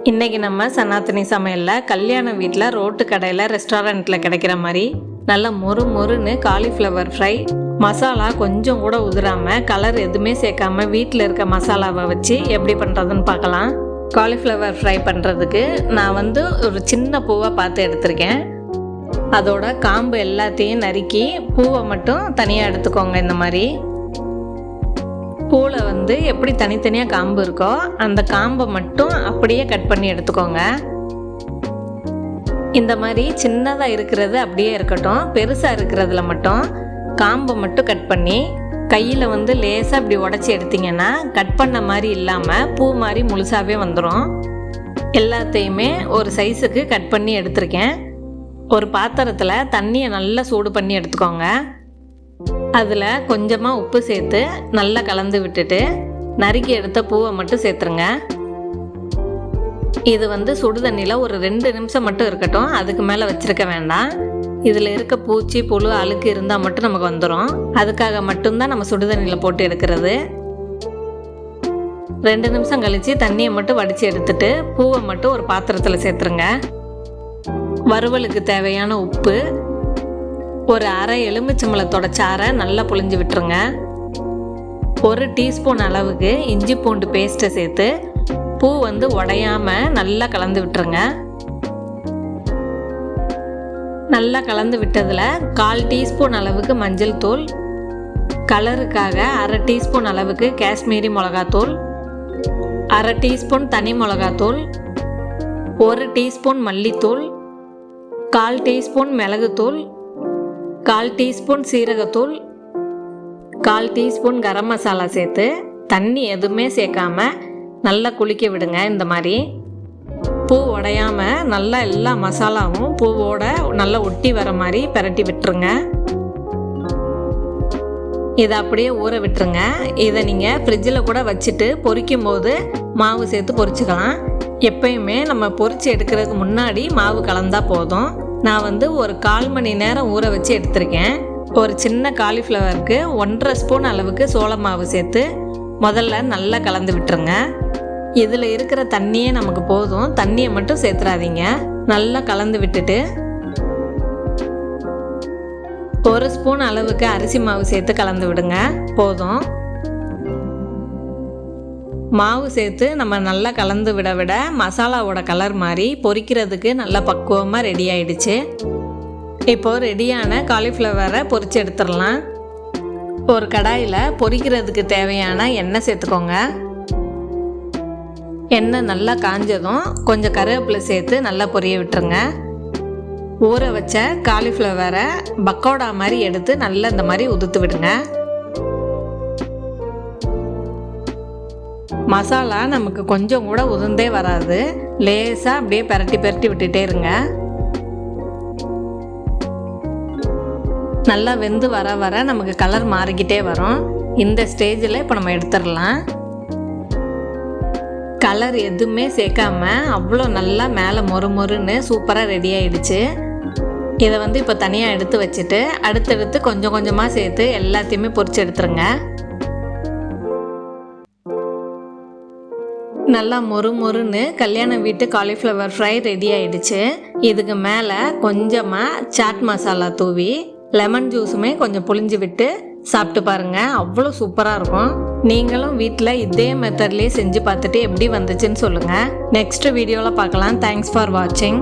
இன்றைக்கி நம்ம சனாத்தனி சமையலில் கல்யாண வீட்டில் ரோட்டு கடையில் ரெஸ்டாரண்ட்டில் கிடைக்கிற மாதிரி நல்ல மொறு மொறுன்னு காலிஃப்ளவர் ஃப்ரை, மசாலா கொஞ்சம் கூட உதிராமல் கலர் எதுவுமே சேர்க்காம வீட்டில் இருக்க மசாலாவை வச்சு எப்படி பண்ணுறதுன்னு பார்க்கலாம். காலிஃப்ளவர் ஃப்ரை பண்ணுறதுக்கு நான் ஒரு சின்ன பூவை பார்த்து எடுத்திருக்கேன். அதோட காம்பு எல்லாத்தையும் நறுக்கி பூவை மட்டும் தனியாக எடுத்துக்கோங்க. இந்த மாதிரி பூவில் எப்படி தனித்தனியாக காம்பு இருக்கோ அந்த காம்பை மட்டும் அப்படியே கட் பண்ணி எடுத்துக்கோங்க. இந்த மாதிரி சின்னதாக இருக்கிறது அப்படியே இருக்கட்டும். பெருசாக இருக்கிறதுல மட்டும் காம்பை மட்டும் கட் பண்ணி கையில் லேசாக இப்படி உடச்சி எடுத்திங்கன்னா கட் பண்ண மாதிரி இல்லாமல் பூ மாதிரி முழுசாகவே வந்துடும். எல்லாத்தையுமே ஒரு சைஸுக்கு கட் பண்ணி எடுத்திருக்கேன். ஒரு பாத்திரத்தில் தண்ணியை நல்லா சூடு பண்ணி எடுத்துக்கோங்க. அதில் கொஞ்சமாக உப்பு சேர்த்து நல்லா கலந்து விட்டுட்டு நறுக்கி எடுத்த பூவை மட்டும் சேர்த்துருங்க. இது சுடு தண்ணியில் ஒரு 2 நிமிஷம் மட்டும் இருக்கட்டும். அதுக்கு மேலே வச்சுருக்க வேண்டாம். இதில் இருக்க பூச்சி புழு அழுக்கு இருந்தால் மட்டும் நமக்கு வந்துடும். அதுக்காக மட்டும்தான் நம்ம சுடு தண்ணியில் போட்டு எடுக்கிறது. 2 நிமிஷம் கழித்து தண்ணியை மட்டும் வடித்து எடுத்துட்டு பூவை மட்டும் ஒரு பாத்திரத்தில் சேர்த்துருங்க. வறுவலுக்கு தேவையான உப்பு, ஒரு அரை எலுமிச்சம்பழத்தோட சாறை நல்லா புழிஞ்சு விட்டுருங்க. 1 டீஸ்பூன் அளவுக்கு இஞ்சி பூண்டு பேஸ்ட்டை சேர்த்து பூ உடையாமல் நல்லா கலந்து விட்டுருங்க. நல்லா கலந்து விட்டதில் 1/4 டீஸ்பூன் அளவுக்கு மஞ்சள் தூள், கலருக்காக அரை டீஸ்பூன் அளவுக்கு காஷ்மீரி மிளகாத்தூள், அரை டீஸ்பூன் தனி மிளகாத்தூள், 1 டீஸ்பூன் மல்லித்தூள், 1/4 டீஸ்பூன் மிளகுத்தூள், 1/4 டீஸ்பூன் சீரகத்தூள், 1/4 டீஸ்பூன் கரம் மசாலா சேர்த்து தண்ணி எதுவுமே சேர்க்காம நல்லா குளிக்க விடுங்க. இந்த மாதிரி பூ உடையாமல் நல்லா எல்லா மசாலாவும் பூவோட நல்லா ஒட்டி வர மாதிரி பிரட்டி விட்டுருங்க. இதை அப்படியே ஊற விட்டுருங்க. இதை நீங்கள் ஃப்ரிட்ஜில் கூட வச்சுட்டு பொரிக்கும் போது மாவு சேர்த்து பொரிச்சுக்கலாம். எப்பயுமே நம்ம பொரிச்சு எடுக்கிறதுக்கு முன்னாடி மாவு கலந்தால் போதும். நான் ஒரு 1/4 மணி நேரம் ஊற வச்சு எடுத்திருக்கேன். ஒரு சின்ன காலிஃப்ளவருக்கு 1.5 ஸ்பூன் அளவுக்கு சோள மாவு சேர்த்து முதல்ல நல்லா கலந்து விட்டுருங்க. இதில் இருக்கிற தண்ணியே நமக்கு போதும். தண்ணியை மட்டும் சேர்த்துறாதீங்க. நல்லா கலந்து விட்டுட்டு 1 ஸ்பூன் அளவுக்கு அரிசி மாவு சேர்த்து கலந்து விடுங்க. போதும். மாவு சேர்த்து நம்ம நல்லா கலந்து விட விட மசாலாவோட கலர் மாதிரி பொரிக்கிறதுக்கு நல்லா பக்குவமாக ரெடி ஆயிடுச்சு. இப்போது ரெடியான காலிஃப்ளவரை பொரிச்சு எடுத்துடலாம். ஒரு கடாயில் பொரிக்கிறதுக்கு தேவையான எண்ணெய் சேர்த்துக்கோங்க. எண்ணெய் நல்லா காஞ்சதும் கொஞ்சம் கருவேப்பிலை சேர்த்து நல்லா பொரிய விட்டுருங்க. ஊற வச்ச காலிஃப்ளவரை பக்கோடா மாதிரி எடுத்து நல்லா இந்த மாதிரி உதுத்து விடுங்க. மசாலா நமக்கு கொஞ்சம் கூட உதிர்ந்தே வராது. லேசாக அப்படியே பிரட்டி விட்டுட்டே இருங்க. நல்லா வெந்து வர வர நமக்கு கலர் மாறிக்கிட்டே வரும். இந்த ஸ்டேஜில் இப்போ நம்ம எடுத்துடலாம். கலர் எதுவுமே சேர்க்காம அவ்வளோ நல்லா மேலே மொறு மொறுன்னு சூப்பராக ரெடி ஆகிடுச்சு. இதை இப்போ தனியாக எடுத்து வச்சுட்டு அடுத்தடுத்து கொஞ்சம் கொஞ்சமாக சேர்த்து எல்லாத்தையுமே பொரிச்சு எடுத்துருங்க. நல்லா மொறு மொறுன்னு கல்யாண வீட்டு காலிஃப்ளவர் ஃப்ரை ரெடி ஆயிடுச்சு. இதுக்கு மேலே கொஞ்சமாக சாட் மசாலா தூவி லெமன் ஜூஸுமே கொஞ்சம் புழிஞ்சு விட்டு சாப்பிட்டு பாருங்கள். அவ்வளோ சூப்பராக இருக்கும். நீங்களும் வீட்டில் இதே மெத்தட்லேயே செஞ்சு பார்த்துட்டு எப்படி வந்துச்சுன்னு சொல்லுங்கள். நெக்ஸ்ட் வீடியோவில் பார்க்கலாம். தேங்க்ஸ் ஃபார் வாட்சிங்.